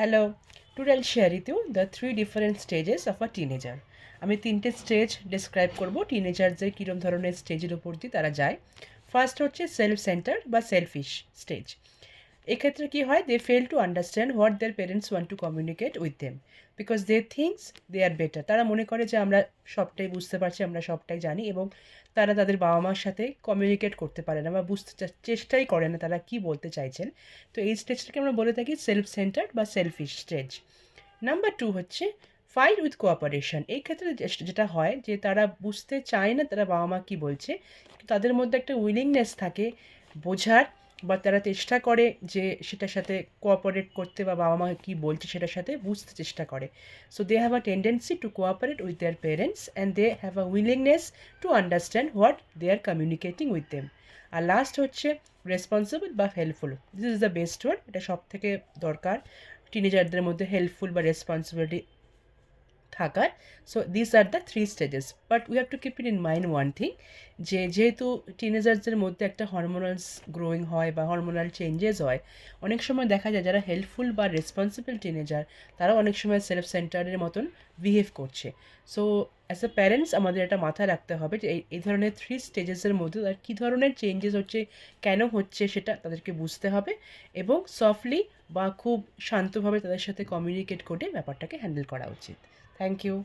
Hello, today I'll share with you the 3 different stages of a teenager. আমি 3টে stage describe করব টিনেজারদের কীরকম ধরনের স্টেজের উপর দিয়ে তারা যায়। ফার্স্ট হচ্ছে সেলফ সেন্টার বা সেলফিশ স্টেজ। এক্ষেত্রে কী হয়, they fail to understand what their parents want to communicate with them because they thinks they are better. তারা মনে করে যে আমরা সবটাই বুঝতে পারছি, আমরা সবটাই জানি, এবং তারা তাদের বাবা মার সাথে কমিউনিকেট করতে পারে না বা বুঝতে চেষ্টাই করে না তারা কী বলতে চাইছেন। তো এই স্টেজটাকে আমরা বলে থাকি সেলফ সেন্টার্ড বা সেলফিশ স্টেজ। নাম্বার 2 হচ্ছে ফাইট উইথ কোঅপারেশন। এই ক্ষেত্রে যেটা হয় যে তারা বুঝতে চায় না তারা বাবা মা কী বলছে, তাদের মধ্যে একটা উইলিংনেস থাকে বোঝার, বা তারা চেষ্টা করে যে সেটার সাথে কোঅপারেট করতে বা বাবা মা কী বলছে সেটার সাথে বুঝতে চেষ্টা করে। So they have a tendency to cooperate with their parents and they have a willingness to understand what they are communicating with them. আর লাস্ট হচ্ছে রেসপন্সিবল বা helpful. This is the best word, এটা সব থেকে দরকার টিনেজারদের মধ্যে helpful বা responsibility থাকার। So this are the 3 stages, but we have to keep it in mind one thing, যেহেতু টিনেজার্সদের মধ্যে একটা হরমোনালস গ্রোয়িং হয় বা হরমোনাল চেঞ্জেস হয়, অনেক সময় দেখা যায় যারা হেল্পফুল বা রেসপন্সিবল টিনেজার তারাও অনেক সময় সেলফ সেন্টারের মতন বিহেভ করছে। সো অ্যাজ এ প্যারেন্টস আমাদের এটা মাথায় রাখতে হবে যে এই ধরনের 3 স্টেজেসের মধ্যে তার কী ধরনের চেঞ্জেস হচ্ছে, কেন হচ্ছে সেটা তাদেরকে বুঝতে হবে, এবং সফটলি বা খুব শান্তভাবে তাদের সাথে কমিউনিকেট করে ব্যাপারটাকে হ্যান্ডেল করা উচিত। Thank you.